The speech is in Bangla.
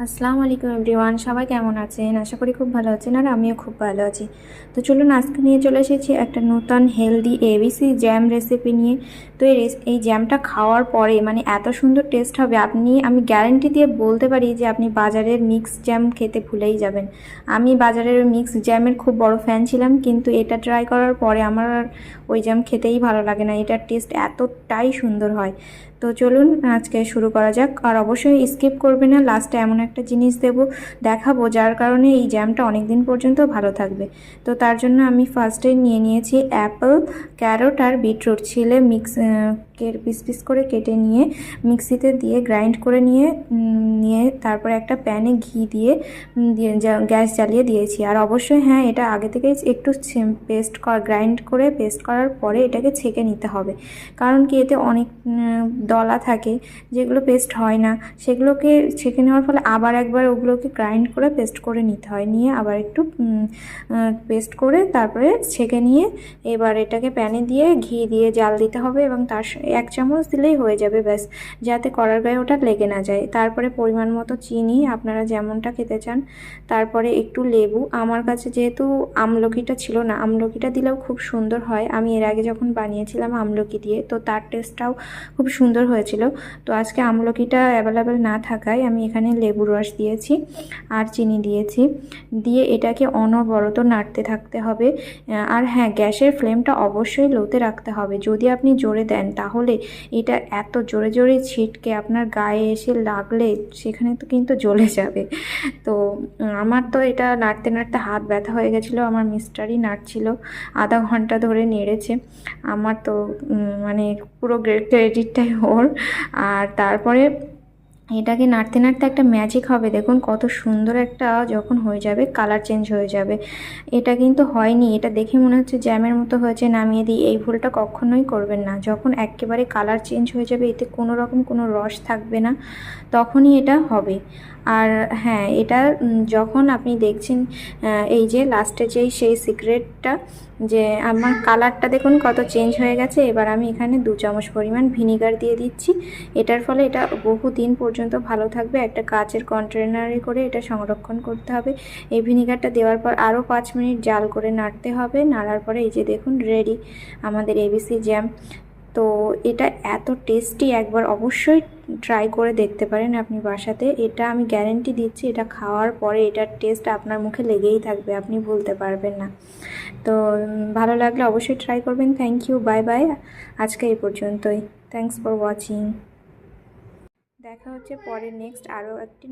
আসসালামু আলাইকুম এভরিওয়ান, সবাই কেমন আছেন? আশা করি খুব ভালো আছেন আর আমিও খুব ভালো আছি। তো চলুন আজকে নিয়ে চলে এসেছি একটা নতুন হেলদি এবিসি জ্যাম রেসিপি নিয়ে। তো এই জ্যামটা খাওয়ার পরে মানে এত সুন্দর টেস্ট হবে, আমি গ্যারান্টি দিয়ে বলতে পারি যে আপনি বাজারের মিক্স জ্যাম খেতে ভুলেই যাবেন। আমি বাজারের মিক্স জ্যামের খুব বড় ফ্যান ছিলাম, কিন্তু এটা ট্রাই করার পরে আমার আর ওই জ্যাম খেতেই ভালো লাগে না। এটার টেস্ট এতটাই সুন্দর হয়। তো চলুন আজকে শুরু করা যাক। আর অবশ্যই স্কিপ করবে না, লাস্টে এমন একটা জিনিস দেখাবো যার কারণে এই জ্যামটা অনেক দিন পর্যন্ত ভালো থাকবে। তো তার জন্য আমি ফার্স্টে নিয়ে নিয়েছি অ্যাপেল, ক্যারট আর বিটরুট ছিলে পিস পিস করে কেটে নিয়ে মিক্সিতে দিয়ে গ্রাইন্ড করে নিয়ে তারপরে একটা প্যানে ঘি দিয়ে গ্যাস জ্বালিয়ে দিয়েছি। আর অবশ্যই হ্যাঁ, এটা আগে থেকেই একটু গ্রাইন্ড করে পেস্ট করার পরে এটাকে ছেঁকে নিতে হবে। কারণ কি, এতে অনেক দলা থাকে যেগুলো পেস্ট হয় না, সেগুলোকে ছেঁকে নেওয়ার ফলে আবার একবার ওগুলোকে গ্রাইন্ড করে পেস্ট করে নিতে হয়, নিয়ে আবার একটু পেস্ট করে তারপরে ছেঁকে নিয়ে এবার এটাকে প্যানে দিয়ে ঘি দিয়ে জাল দিতে হবে এবং তার 1 চামচ দিলেই হয়ে যাবে ব্যাস, যাতে কড়ার গায়ে ওটা লেগে না যায়। তারপরে পরিমাণ মতো চিনি, আপনারা যেমনটা খেতে চান। তারপরে একটু লেবু, আমার কাছে যেহেতু আমলকিটা ছিল না, আমলকিটা দিলেও খুব সুন্দর হয়। আমি এর আগে যখন বানিয়েছিলাম আমলকি দিয়ে, তো তার টেস্টটাও খুব সুন্দর হয়েছিল। তো আজকে আমলকিটা অ্যাভেলেবেল না থাকায় আমি এখানে লেবুর রস দিয়েছি আর চিনি দিয়েছি, দিয়ে এটাকে অনবরত নাড়তে থাকতে হবে। আর হ্যাঁ, গ্যাসের ফ্লেমটা অবশ্যই লোতে রাখতে হবে। যদি আপনি জোরে দেন তাহলে এটা এত জোরে জোরে ছিটকে আপনার গায়ে এসে লাগলে সেখানে তো কিন্তু জ্বলে যাবে। তো আমার তো এটা নাড়তে নাড়তে হাত ব্যথা হয়ে গেছিলো, আমার মিস্টারই নাড়ছিল, আধা ঘন্টা ধরে নেড়েছে। আমার তো মানে পুরো ক্রেডিটটাই ওর। আর তারপরে এটাকে নাড়তে নাড়তে একটা ম্যাজিক হবে, দেখুন কত সুন্দর একটা যখন হয়ে যাবে, কালার চেঞ্জ হয়ে যাবে। এটা কিন্তু হয়নি, এটা দেখে মনে হচ্ছে জ্যামের মতো হয়েছে, নামিয়ে দিই। এই ভুলটা কখনোই করবেন না। যখন একেবারে কালার চেঞ্জ হয়ে যাবে, এতে কোনো রকম কোনো রস থাকবে না, তখনই এটা হবে। আর হ্যাঁ, এটা যখন আপনি দেখছেন এই যে লাস্টে সেই সিক্রেটটা, যে আমার কালারটা দেখুন কত চেঞ্জ হয়ে গেছে। এবার আমি এখানে 2 চামচ পরিমাণ ভিনিগার দিয়ে দিচ্ছি। এটার ফলে এটা বহুদিন পর্যন্ত ভালো থাকবে। একটা কাচের কন্টেনারে করে এটা সংরক্ষণ করতে হবে। এই ভিনিগারটা দেওয়ার পর আরও 5 মিনিট জাল করে নাড়তে হবে। নাড়ার পরে এই যে দেখুন রেডি আমাদের এবিসি জ্যাম। তো এটা এত টেস্টি, একবার অবশ্যই ট্রাই করে দেখতে পারেন আপনি বাসাতে। এটা আমি গ্যারেন্টি দিচ্ছি, এটা খাওয়ার পরে এটার টেস্ট আপনার মুখে লেগেই থাকবে, আপনি ভুলতে পারবেন না। তো ভালো লাগলে অবশ্যই ট্রাই করবেন। Thank you, bye bye. আজকে এই পর্যন্তই। Thanks for watching. দেখা হচ্ছে পরে নেক্সট আরও একটি